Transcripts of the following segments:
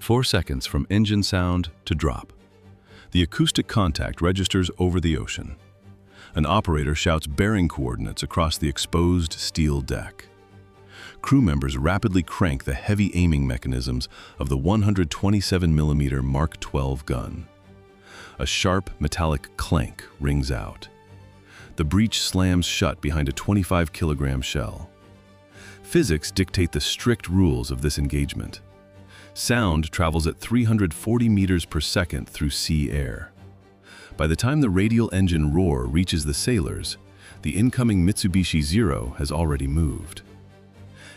4 seconds from engine sound to drop. The acoustic contact registers over the ocean. An operator shouts bearing coordinates across the exposed steel deck. Crew members rapidly crank the heavy aiming mechanisms of the 127mm Mark 12 gun. A sharp, metallic clank rings out. The breech slams shut behind a 25-kilogram shell. Physics dictate the strict rules of this engagement. Sound travels at 340 meters per second through sea air. By the time the radial engine roar reaches the sailors, the incoming Mitsubishi Zero has already moved.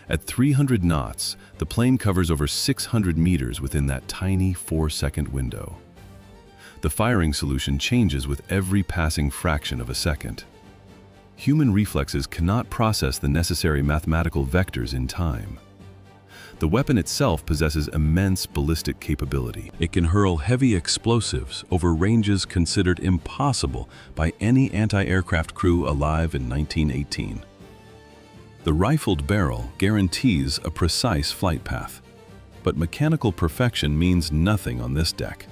At 300 knots, the plane covers over 600 meters within that tiny 4-second window. The firing solution changes with every passing fraction of a second. Human reflexes cannot process the necessary mathematical vectors in time. The weapon itself possesses immense ballistic capability. It can hurl heavy explosives over ranges considered impossible by any anti-aircraft crew alive in 1918. The rifled barrel guarantees a precise flight path, but mechanical perfection means nothing on this deck.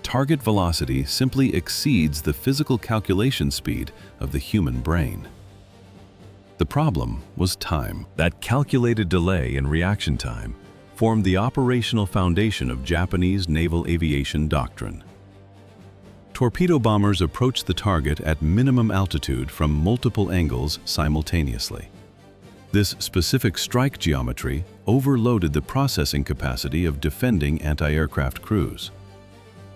Target velocity simply exceeds the physical calculation speed of the human brain. The problem was time. That calculated delay in reaction time formed the operational foundation of Japanese naval aviation doctrine. Torpedo bombers approached the target at minimum altitude from multiple angles simultaneously. This specific strike geometry overloaded the processing capacity of defending anti-aircraft crews.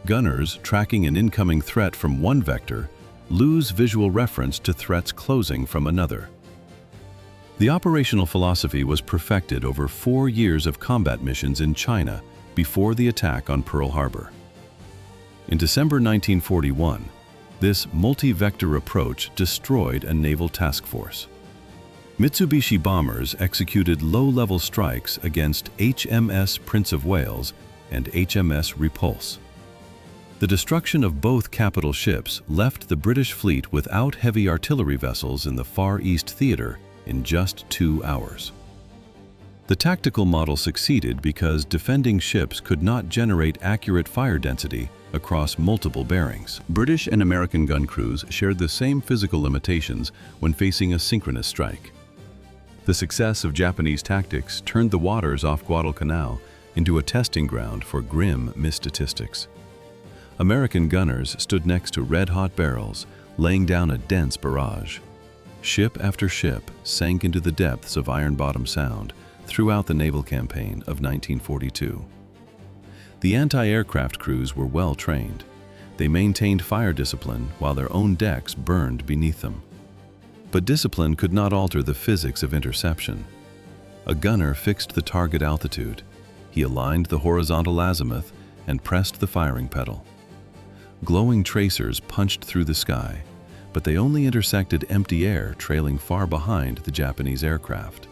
Gunners tracking an incoming threat from one vector lose visual reference to threats closing from another. The operational philosophy was perfected over 4 years of combat missions in China before the attack on Pearl Harbor. In December 1941, this multi-vector approach destroyed a naval task force. Mitsubishi bombers executed low-level strikes against HMS Prince of Wales and HMS Repulse. The destruction of both capital ships left the British fleet without heavy artillery vessels in the Far East Theater in just 2 hours. The tactical model succeeded because defending ships could not generate accurate fire density across multiple bearings. British and American gun crews shared the same physical limitations when facing a synchronous strike. The success of Japanese tactics turned the waters off Guadalcanal into a testing ground for grim misstatistics. American gunners stood next to red-hot barrels, laying down a dense barrage. Ship after ship sank into the depths of Iron Bottom Sound throughout the naval campaign of 1942. The anti-aircraft crews were well trained. They maintained fire discipline while their own decks burned beneath them. But discipline could not alter the physics of interception. A gunner fixed the target altitude. He aligned the horizontal azimuth and pressed the firing pedal. Glowing tracers punched through the sky, but they only intersected empty air trailing far behind the Japanese aircraft.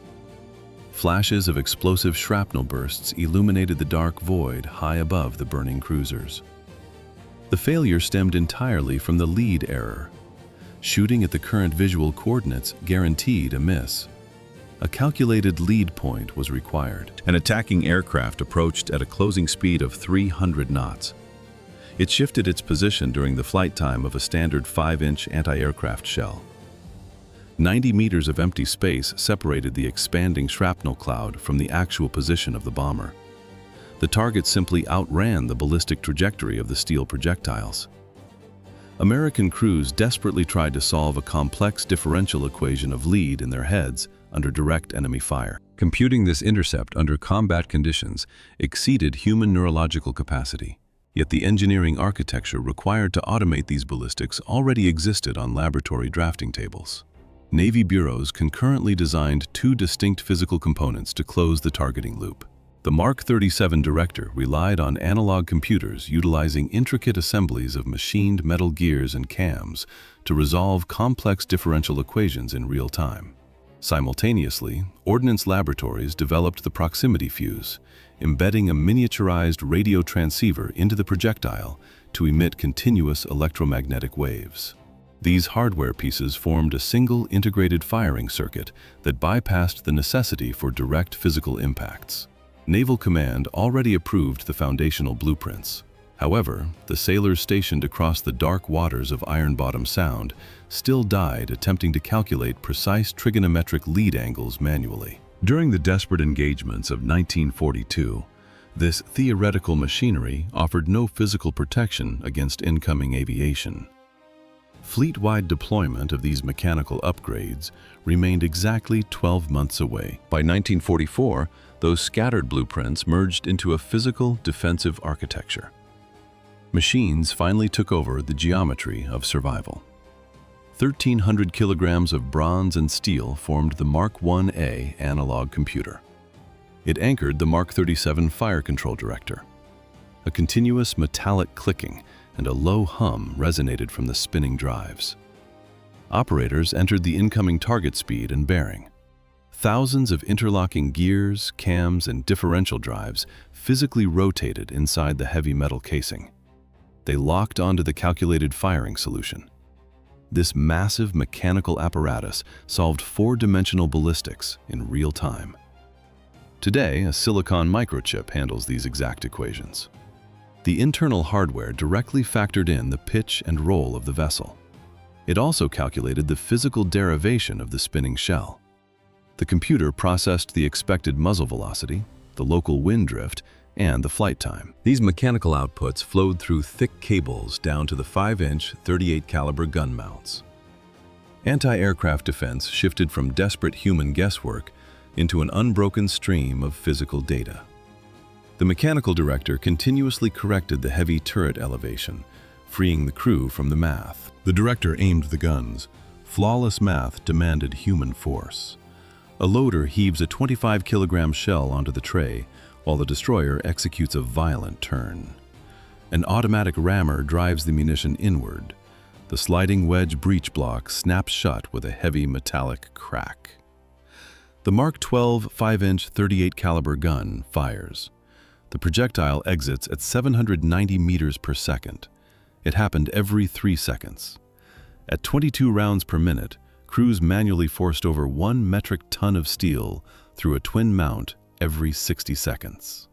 Flashes of explosive shrapnel bursts illuminated the dark void high above the burning cruisers. The failure stemmed entirely from the lead error. Shooting at the current visual coordinates guaranteed a miss. A calculated lead point was required. An attacking aircraft approached at a closing speed of 300 knots. It shifted its position during the flight time of a standard 5-inch anti-aircraft shell. 90 meters of empty space separated the expanding shrapnel cloud from the actual position of the bomber. The target simply outran the ballistic trajectory of the steel projectiles. American crews desperately tried to solve a complex differential equation of lead in their heads under direct enemy fire. Computing this intercept under combat conditions exceeded human neurological capacity. Yet the engineering architecture required to automate these ballistics already existed on laboratory drafting tables. Navy bureaus concurrently designed 2 distinct physical components to close the targeting loop. The Mark 37 director relied on analog computers utilizing intricate assemblies of machined metal gears and cams to resolve complex differential equations in real time. Simultaneously, ordnance laboratories developed the proximity fuse, embedding a miniaturized radio transceiver into the projectile to emit continuous electromagnetic waves. These hardware pieces formed a single integrated firing circuit that bypassed the necessity for direct physical impacts. Naval Command already approved the foundational blueprints. However, the sailors stationed across the dark waters of Iron Bottom Sound still died attempting to calculate precise trigonometric lead angles manually. During the desperate engagements of 1942, this theoretical machinery offered no physical protection against incoming aviation. Fleet-wide deployment of these mechanical upgrades remained exactly 12 months away. By 1944, those scattered blueprints merged into a physical defensive architecture. Machines finally took over the geometry of survival. 1,300 kilograms of bronze and steel formed the Mark 1A analog computer. It anchored the Mark 37 fire control director. A continuous metallic clicking and a low hum resonated from the spinning drives. Operators entered the incoming target speed and bearing. Thousands of interlocking gears, cams, and differential drives physically rotated inside the heavy metal casing. They locked onto the calculated firing solution. This massive mechanical apparatus solved four-dimensional ballistics in real time. Today, a silicon microchip handles these exact equations. The internal hardware directly factored in the pitch and roll of the vessel. It also calculated the physical derivation of the spinning shell. The computer processed the expected muzzle velocity, the local wind drift, and the flight time. These mechanical outputs flowed through thick cables down to the 5-inch 38 caliber gun mounts. Anti-aircraft defense shifted from desperate human guesswork into an unbroken stream of physical data. The mechanical director continuously corrected the heavy turret elevation, freeing the crew from the math. The director aimed the guns. Flawless math demanded human force. A loader heaves a 25-kilogram shell onto the tray, while the destroyer executes a violent turn. An automatic rammer drives the munition inward. The sliding wedge breech block snaps shut with a heavy metallic crack. The Mark 12 5-inch 38 caliber gun fires. The projectile exits at 790 meters per second. It happened every 3 seconds. At 22 rounds per minute, crews manually forced over 1 metric ton of steel through a twin mount every 60 seconds.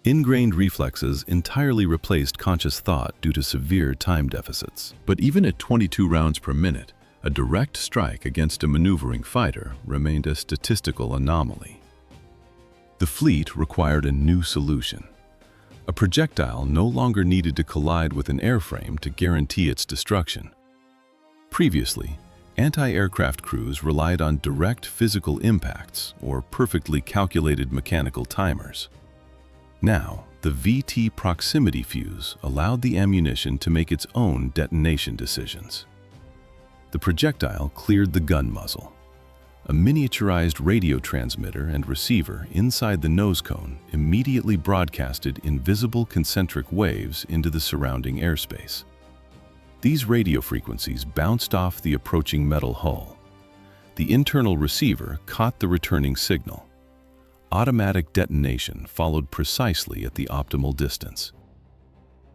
Ingrained reflexes entirely replaced conscious thought due to severe time deficits. But even at 22 rounds per minute, a direct strike against a maneuvering fighter remained a statistical anomaly. The fleet required a new solution. A projectile no longer needed to collide with an airframe to guarantee its destruction. Previously, anti-aircraft crews relied on direct physical impacts or perfectly calculated mechanical timers. Now, the VT proximity fuse allowed the ammunition to make its own detonation decisions. The projectile cleared the gun muzzle. A miniaturized radio transmitter and receiver inside the nose cone immediately broadcasted invisible concentric waves into the surrounding airspace. These radio frequencies bounced off the approaching metal hull. The internal receiver caught the returning signal. Automatic detonation followed precisely at the optimal distance.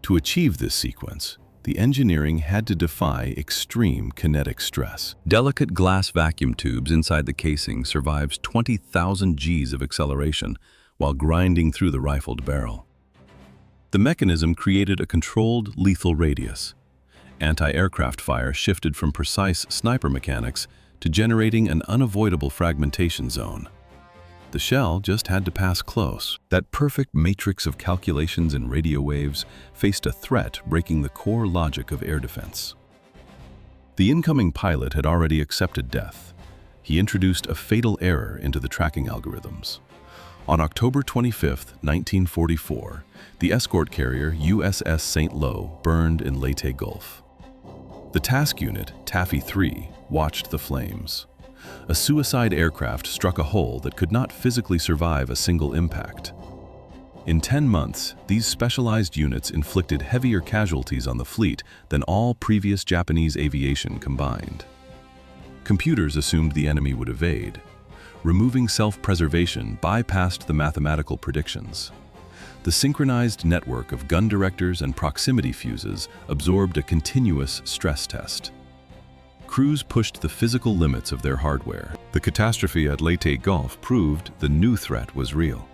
To achieve this sequence, the engineering had to defy extreme kinetic stress. Delicate glass vacuum tubes inside the casing survived 20,000 Gs of acceleration while grinding through the rifled barrel. The mechanism created a controlled lethal radius. Anti-aircraft fire shifted from precise sniper mechanics to generating an unavoidable fragmentation zone. The shell just had to pass close. That perfect matrix of calculations and radio waves faced a threat breaking the core logic of air defense. The incoming pilot had already accepted death. He introduced a fatal error into the tracking algorithms. On October 25, 1944, the escort carrier USS St. Lo burned in Leyte Gulf. The task unit, Taffy 3, watched the flames. A suicide aircraft struck a hole that could not physically survive a single impact. In 10 months, these specialized units inflicted heavier casualties on the fleet than all previous Japanese aviation combined. Computers assumed the enemy would evade. Removing self-preservation bypassed the mathematical predictions. The synchronized network of gun directors and proximity fuses absorbed a continuous stress test. Crews pushed the physical limits of their hardware. The catastrophe at Leyte Gulf proved the new threat was real.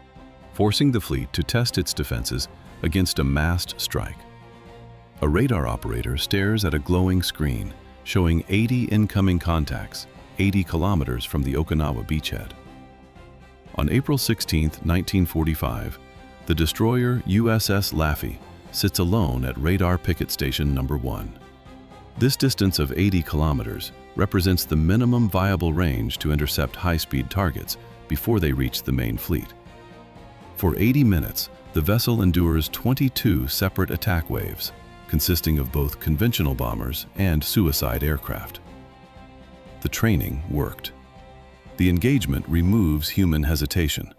forcing the fleet to test its defenses against a massed strike. A radar operator stares at a glowing screen showing 80 incoming contacts, 80 kilometers from the Okinawa beachhead. On April 16, 1945, the destroyer USS Laffey sits alone at Radar Picket Station Number 1. This distance of 80 kilometers represents the minimum viable range to intercept high-speed targets before they reach the main fleet. For 80 minutes, the vessel endures 22 separate attack waves, consisting of both conventional bombers and suicide aircraft. The training worked. The engagement removes human hesitation,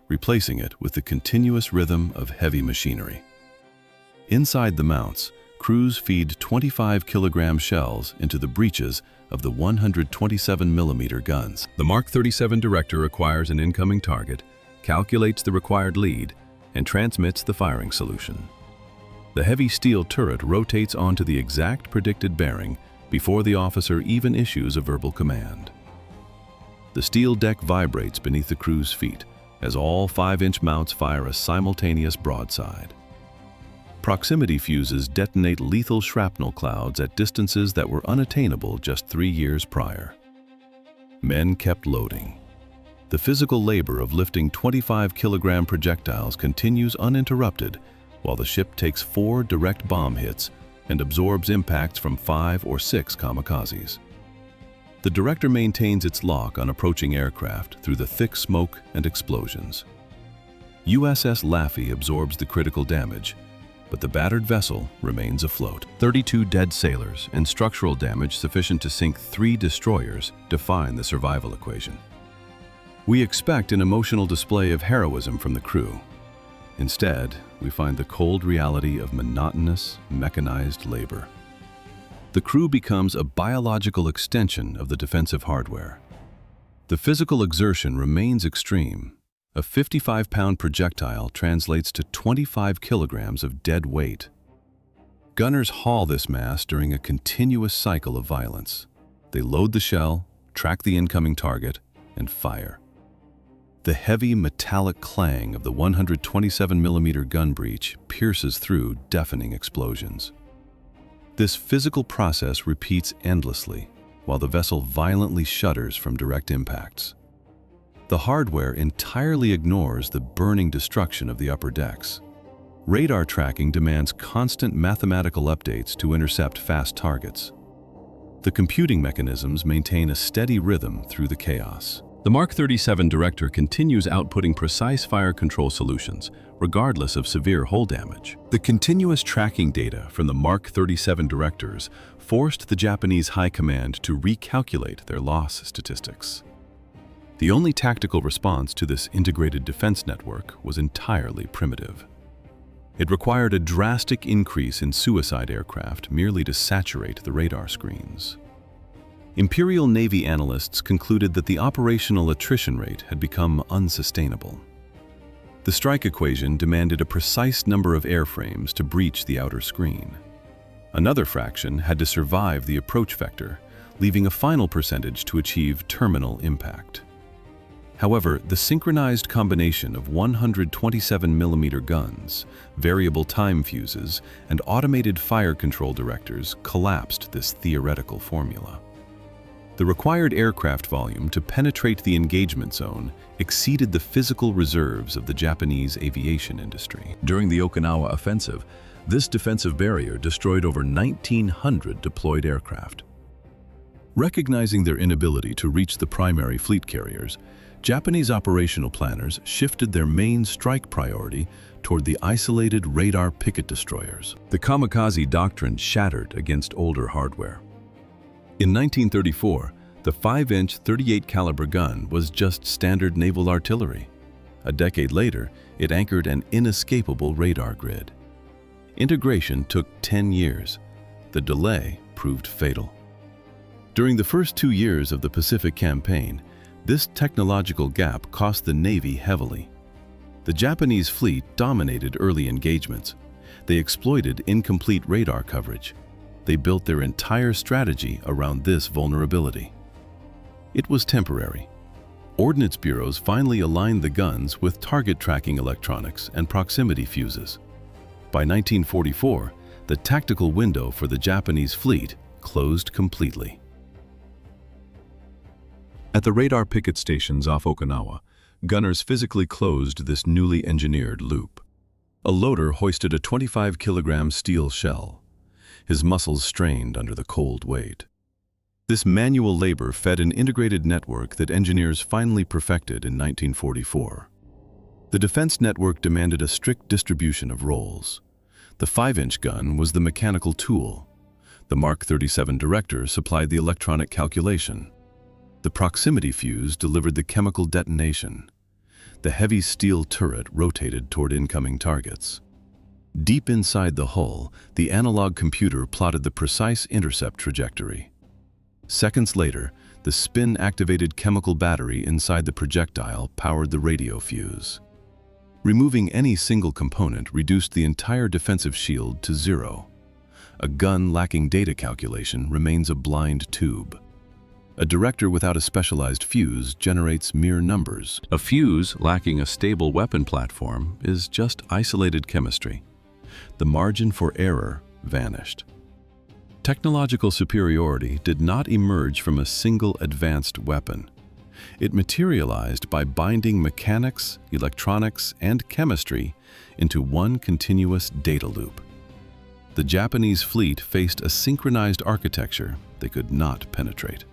replacing it with the continuous rhythm of heavy machinery. Inside the mounts, crews feed 25-kilogram shells into the breeches of the 127mm guns. The Mark 37 director acquires an incoming target, calculates the required lead, and transmits the firing solution. The heavy steel turret rotates onto the exact predicted bearing before the officer even issues a verbal command. The steel deck vibrates beneath the crew's feet as all 5-inch mounts fire a simultaneous broadside. Proximity fuses detonate lethal shrapnel clouds at distances that were unattainable just 3 years prior. Men kept loading. The physical labor of lifting 25-kilogram projectiles continues uninterrupted while the ship takes 4 direct bomb hits and absorbs impacts from 5 or 6 kamikazes. The director maintains its lock on approaching aircraft through the thick smoke and explosions. USS Laffey absorbs the critical damage, but the battered vessel remains afloat. 32 dead sailors and structural damage sufficient to sink 3 destroyers define the survival equation. We expect an emotional display of heroism from the crew. Instead, we find the cold reality of monotonous, mechanized labor. The crew becomes a biological extension of the defensive hardware. The physical exertion remains extreme. A 55-pound projectile translates to 25 kilograms of dead weight. Gunners haul this mass during a continuous cycle of violence. They load the shell, track the incoming target, and fire. The heavy metallic clang of the 127mm gun breech pierces through deafening explosions. This physical process repeats endlessly, while the vessel violently shudders from direct impacts. The hardware entirely ignores the burning destruction of the upper decks. Radar tracking demands constant mathematical updates to intercept fast targets. The computing mechanisms maintain a steady rhythm through the chaos. The Mark 37 director continues outputting precise fire control solutions, regardless of severe hull damage. The continuous tracking data from the Mark 37 directors forced the Japanese High Command to recalculate their loss statistics. The only tactical response to this integrated defense network was entirely primitive. It required a drastic increase in suicide aircraft merely to saturate the radar screens. Imperial Navy analysts concluded that the operational attrition rate had become unsustainable. The strike equation demanded a precise number of airframes to breach the outer screen. Another fraction had to survive the approach vector, leaving a final percentage to achieve terminal impact. However, the synchronized combination of 127mm guns, variable time fuses, and automated fire control directors collapsed this theoretical formula. The required aircraft volume to penetrate the engagement zone exceeded the physical reserves of the Japanese aviation industry. During the Okinawa offensive, this defensive barrier destroyed over 1,900 deployed aircraft. Recognizing their inability to reach the primary fleet carriers, Japanese operational planners shifted their main strike priority toward the isolated radar picket destroyers. The kamikaze doctrine shattered against older hardware. In 1934, the 5-inch 38-caliber gun was just standard naval artillery. A decade later, it anchored an inescapable radar grid. Integration took 10 years. The delay proved fatal. During the first 2 years of the Pacific Campaign, this technological gap cost the Navy heavily. The Japanese fleet dominated early engagements. They exploited incomplete radar coverage. They built their entire strategy around this vulnerability. It was temporary. Ordnance bureaus finally aligned the guns with target tracking electronics and proximity fuses. By 1944, the tactical window for the Japanese fleet closed completely. At the radar picket stations off Okinawa, gunners physically closed this newly engineered loop. A loader hoisted a 25-kilogram steel shell. His muscles strained under the cold weight. This manual labor fed an integrated network that engineers finally perfected in 1944. The defense network demanded a strict distribution of roles. The 5-inch gun was the mechanical tool. The Mark 37 director supplied the electronic calculation. The proximity fuse delivered the chemical detonation. The heavy steel turret rotated toward incoming targets. Deep inside the hull, the analog computer plotted the precise intercept trajectory. Seconds later, the spin-activated chemical battery inside the projectile powered the radio fuse. Removing any single component reduced the entire defensive shield to zero. A gun lacking data calculation remains a blind tube. A director without a specialized fuse generates mere numbers. A fuse lacking a stable weapon platform is just isolated chemistry. The margin for error vanished. Technological superiority did not emerge from a single advanced weapon. It materialized by binding mechanics, electronics, and chemistry into one continuous data loop. The Japanese fleet faced a synchronized architecture they could not penetrate.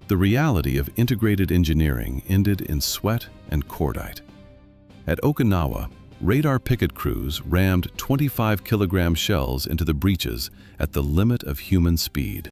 The reality of integrated engineering ended in sweat and cordite. At Okinawa, radar picket crews rammed 25-kilogram shells into the breaches at the limit of human speed.